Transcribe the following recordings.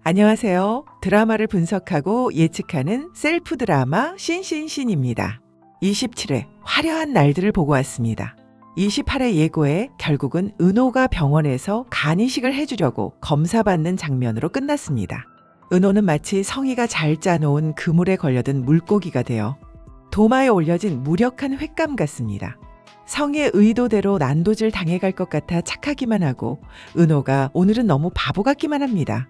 안녕하세요. 드라마를 분석하고 예측하는 셀프 드라마 신신신입니다. 27회 화려한 날들을 보고 왔습니다. 28회 예고에 결국은 은호가 병원에서 간 이식을 해주려고 검사받는 장면으로 끝났습니다. 은호는 마치 성희가 잘 짜놓은 그물에 걸려든 물고기가 되어 도마에 올려진 무력한 횟감 같습니다. 성희의 의도대로 난도질 당해갈 것 같아 착하기만 하고 은호가 오늘은 너무 바보 같기만 합니다.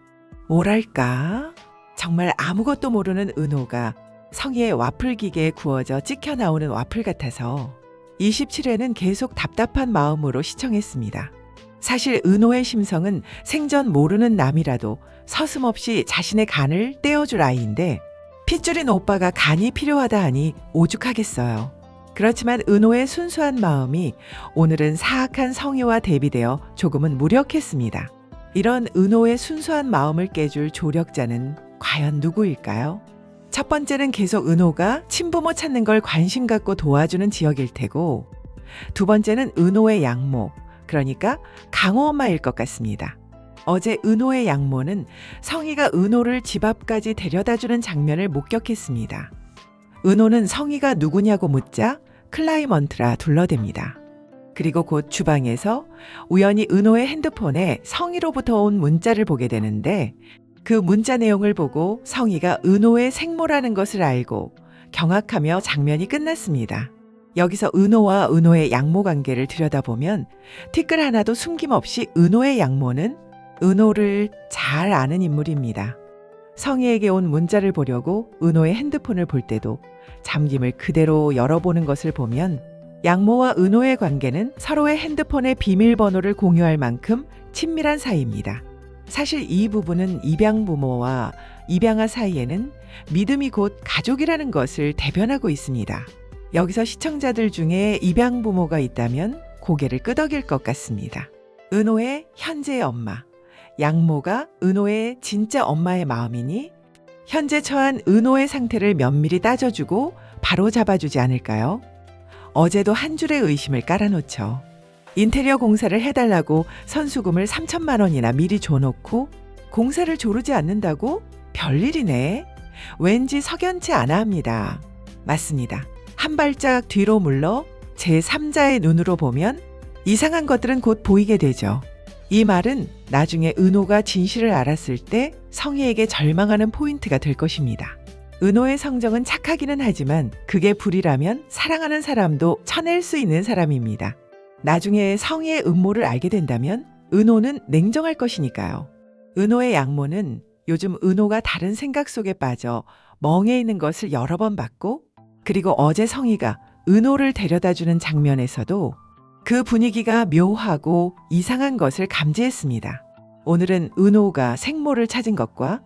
뭐랄까? 정말 아무것도 모르는 은호가 성희의 와플 기계에 구워져 찍혀 나오는 와플 같아서 27회는 계속 답답한 마음으로 시청했습니다. 사실 은호의 심성은 생전 모르는 남이라도 서슴없이 자신의 간을 떼어줄 아이인데 핏줄인 오빠가 간이 필요하다 하니 오죽하겠어요. 그렇지만 은호의 순수한 마음이 오늘은 사악한 성희와 대비되어 조금은 무력했습니다. 이런 은호의 순수한 마음을 깨줄 조력자는 과연 누구일까요? 첫 번째는 계속 은호가 친부모 찾는 걸 관심 갖고 도와주는 지역일 테고, 두 번째는 은호의 양모, 그러니까 강호 엄마일 것 같습니다. 어제 은호의 양모는 성희가 은호를 집 앞까지 데려다주는 장면을 목격했습니다. 은호는 성희가 누구냐고 묻자 클라이먼트라 둘러댑니다. 그리고 곧 주방에서 우연히 은호의 핸드폰에 성희로부터 온 문자를 보게 되는데 그 문자 내용을 보고 성희가 은호의 생모라는 것을 알고 경악하며 장면이 끝났습니다. 여기서 은호와 은호의 양모 관계를 들여다보면 티끌 하나도 숨김없이 은호의 양모는 은호를 잘 아는 인물입니다. 성희에게 온 문자를 보려고 은호의 핸드폰을 볼 때도 잠김을 그대로 열어보는 것을 보면 양모와 은호의 관계는 서로의 핸드폰의 비밀번호를 공유할 만큼 친밀한 사이입니다. 사실 이 부분은 입양부모와 입양아 사이에는 믿음이 곧 가족이라는 것을 대변하고 있습니다. 여기서 시청자들 중에 입양부모가 있다면 고개를 끄덕일 것 같습니다. 은호의 현재의 엄마, 양모가 은호의 진짜 엄마의 마음이니 현재 처한 은호의 상태를 면밀히 따져주고 바로 잡아주지 않을까요? 어제도 한 줄의 의심을 깔아놓죠. 인테리어 공사를 해달라고 선수금을 3천만 원이나 미리 줘놓고 공사를 조르지 않는다고? 별일이네. 왠지 석연치 않아 합니다. 맞습니다. 한 발짝 뒤로 물러 제3자의 눈으로 보면 이상한 것들은 곧 보이게 되죠. 이 말은 나중에 은호가 진실을 알았을 때 성희에게 절망하는 포인트가 될 것입니다. 은호의 성정은 착하기는 하지만 그게 불이라면 사랑하는 사람도 쳐낼 수 있는 사람입니다. 나중에 성희의 음모를 알게 된다면 은호는 냉정할 것이니까요. 은호의 양모는 요즘 은호가 다른 생각 속에 빠져 멍해 있는 것을 여러 번 봤고, 그리고 어제 성희가 은호를 데려다주는 장면에서도 그 분위기가 묘하고 이상한 것을 감지했습니다. 오늘은 은호가 생모를 찾은 것과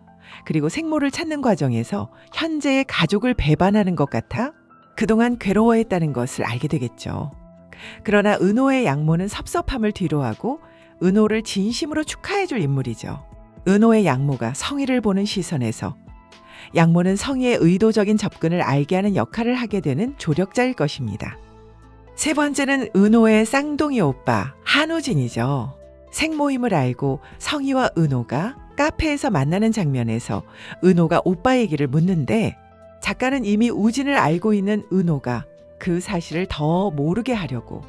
그리고 생모를 찾는 과정에서 현재의 가족을 배반하는 것 같아 그동안 괴로워했다는 것을 알게 되겠죠. 그러나 은호의 양모는 섭섭함을 뒤로하고 은호를 진심으로 축하해줄 인물이죠. 은호의 양모가 성희를 보는 시선에서 양모는 성희의 의도적인 접근을 알게 하는 역할을 하게 되는 조력자일 것입니다. 세 번째는 은호의 쌍둥이 오빠 한우진이죠. 생모임을 알고 성희와 은호가 카페에서 만나는 장면에서 은호가 오빠 얘기를 묻는데 작가는 이미 우진을 알고 있는 은호가 그 사실을 더 모르게 하려고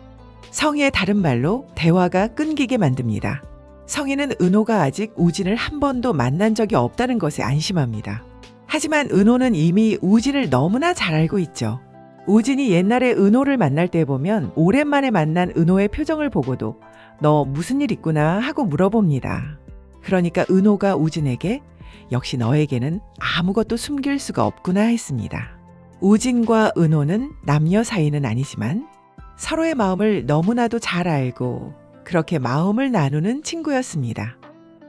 성희의 다른 말로 대화가 끊기게 만듭니다. 성희는 은호가 아직 우진을 한 번도 만난 적이 없다는 것에 안심합니다. 하지만 은호는 이미 우진을 너무나 잘 알고 있죠. 우진이 옛날에 은호를 만날 때 보면 오랜만에 만난 은호의 표정을 보고도 너 무슨 일 있구나 하고 물어봅니다. 그러니까 은호가 우진에게 역시 너에게는 아무것도 숨길 수가 없구나 했습니다. 우진과 은호는 남녀 사이는 아니지만 서로의 마음을 너무나도 잘 알고 그렇게 마음을 나누는 친구였습니다.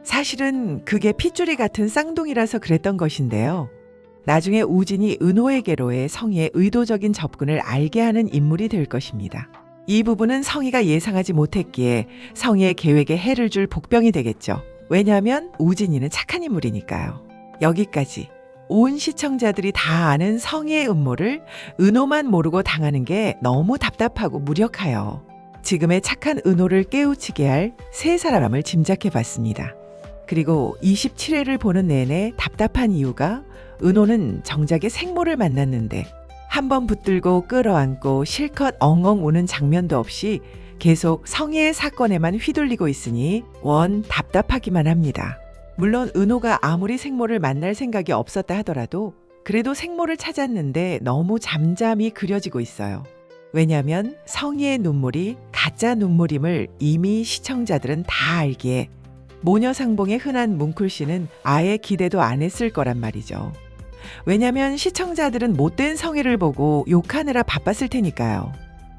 사실은 그게 핏줄이 같은 쌍둥이라서 그랬던 것인데요. 나중에 우진이 은호에게로의 성희의 의도적인 접근을 알게 하는 인물이 될 것입니다. 이 부분은 성희가 예상하지 못했기에 성희의 계획에 해를 줄 복병이 되겠죠. 왜냐하면 우진이는 착한 인물이니까요. 여기까지 온 시청자들이 다 아는 성희의 음모를 은호만 모르고 당하는 게 너무 답답하고 무력하여 지금의 착한 은호를 깨우치게 할 세 사람을 짐작해 봤습니다. 그리고 27회를 보는 내내 답답한 이유가 은호는 정작에 생모를 만났는데 한번 붙들고 끌어안고 실컷 엉엉 우는 장면도 없이 계속 성희의 사건에만 휘둘리고 있으니 원 답답하기만 합니다. 물론 은호가 아무리 생모를 만날 생각이 없었다 하더라도 그래도 생모를 찾았는데 너무 잠잠히 그려지고 있어요. 왜냐하면 성희의 눈물이 가짜 눈물임을 이미 시청자들은 다 알기에 모녀상봉의 흔한 뭉클씨는 아예 기대도 안 했을 거란 말이죠. 왜냐하면 시청자들은 못된 성희를 보고 욕하느라 바빴을 테니까요.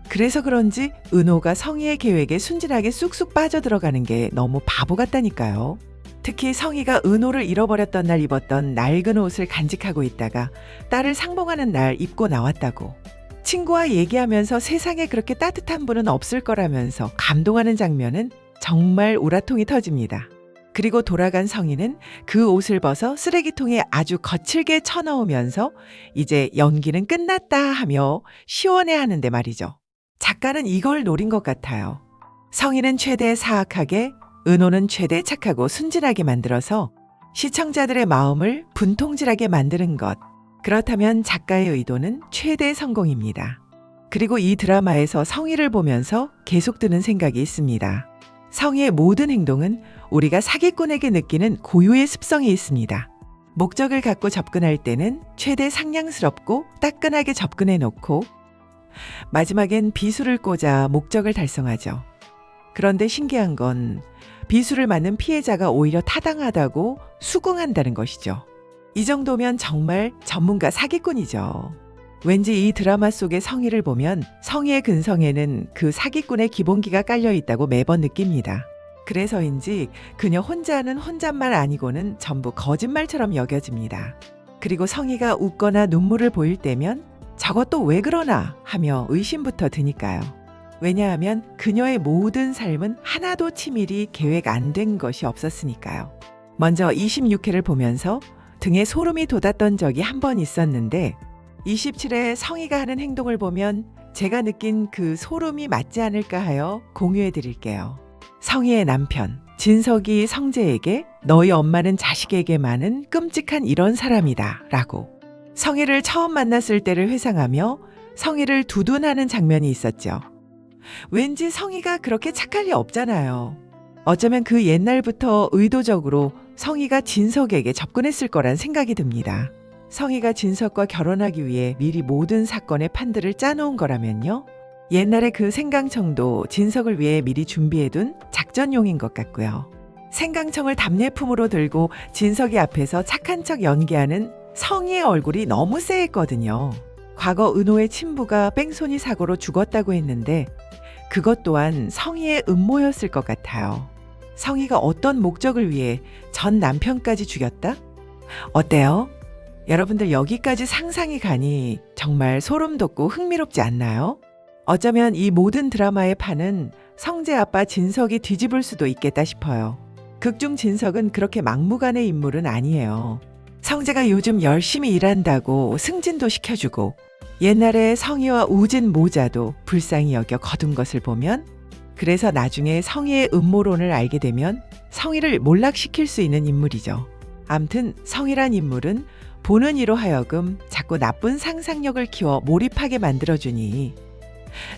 그래서 그런지 은호가 성희의 계획에 순진하게 쑥쑥 빠져들어가는 게 너무 바보 같다니까요. 특히 성희가 은호를 잃어버렸던 날 입었던 낡은 옷을 간직하고 있다가 딸을 상봉하는 날 입고 나왔다고. 친구와 얘기하면서 세상에 그렇게 따뜻한 분은 없을 거라면서 감동하는 장면은 정말 우라통이 터집니다. 그리고 돌아간 성희는 그 옷을 벗어 쓰레기통에 아주 거칠게 쳐넣으면서 이제 연기는 끝났다 하며 시원해하는데 말이죠. 작가는 이걸 노린 것 같아요. 성희는 최대 사악하게, 은호는 최대 착하고 순진하게 만들어서 시청자들의 마음을 분통질하게 만드는 것. 그렇다면 작가의 의도는 최대 성공입니다. 그리고 이 드라마에서 성희를 보면서 계속 드는 생각이 있습니다. 성희의 모든 행동은 우리가 사기꾼에게 느끼는 고유의 습성이 있습니다. 목적을 갖고 접근할 때는 최대 상냥스럽고 따끈하게 접근해 놓고 마지막엔 비수를 꽂아 목적을 달성하죠. 그런데 신기한 건 비수를 맞는 피해자가 오히려 타당하다고 수긍한다는 것이죠. 이 정도면 정말 전문가 사기꾼이죠. 왠지 이 드라마 속의 성희를 보면 성희의 근성에는 그 사기꾼의 기본기가 깔려 있다고 매번 느낍니다. 그래서인지 그녀 혼자 하는 혼잣말 아니고는 전부 거짓말처럼 여겨집니다. 그리고 성희가 웃거나 눈물을 보일 때면 저것도 왜 그러나 하며 의심부터 드니까요. 왜냐하면 그녀의 모든 삶은 하나도 치밀히 계획 안 된 것이 없었으니까요. 먼저 26회를 보면서 등에 소름이 돋았던 적이 한 번 있었는데 27회 성희가 하는 행동을 보면 제가 느낀 그 소름이 맞지 않을까 하여 공유해 드릴게요. 성희의 남편 진석이 성재에게 너희 엄마는 자식에게 많은 끔찍한 이런 사람이다 라고 성희를 처음 만났을 때를 회상하며 성희를 두둔하는 장면이 있었죠. 왠지 성희가 그렇게 착할 리 없잖아요. 어쩌면 그 옛날부터 의도적으로 성희가 진석에게 접근했을 거란 생각이 듭니다. 성희가 진석과 결혼하기 위해 미리 모든 사건의 판들을 짜놓은 거라면요. 옛날에 그 생강청도 진석을 위해 미리 준비해둔 작전용인 것 같고요. 생강청을 답례품으로 들고 진석이 앞에서 착한 척 연기하는 성희의 얼굴이 너무 쎄했거든요. 과거 은호의 친부가 뺑소니 사고로 죽었다고 했는데 그것 또한 성희의 음모였을 것 같아요. 성희가 어떤 목적을 위해 전 남편까지 죽였다? 어때요? 여러분들 여기까지 상상이 가니 정말 소름 돋고 흥미롭지 않나요? 어쩌면 이 모든 드라마의 판은 성재 아빠 진석이 뒤집을 수도 있겠다 싶어요. 극중 진석은 그렇게 막무가내 인물은 아니에요. 성재가 요즘 열심히 일한다고 승진도 시켜주고 옛날에 성희와 우진 모자도 불쌍히 여겨 거둔 것을 보면 그래서 나중에 성희의 음모론을 알게 되면 성희를 몰락시킬 수 있는 인물이죠. 암튼 성희란 인물은 보는 이로 하여금 자꾸 나쁜 상상력을 키워 몰입하게 만들어주니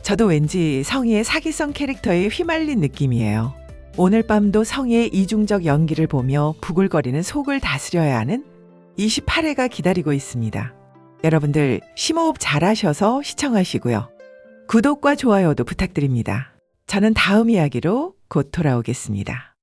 저도 왠지 성희의 사기성 캐릭터에 휘말린 느낌이에요. 오늘 밤도 성희의 이중적 연기를 보며 부글거리는 속을 다스려야 하는 28회가 기다리고 있습니다. 여러분들 심호흡 잘하셔서 시청하시고요. 구독과 좋아요도 부탁드립니다. 저는 다음 이야기로 곧 돌아오겠습니다.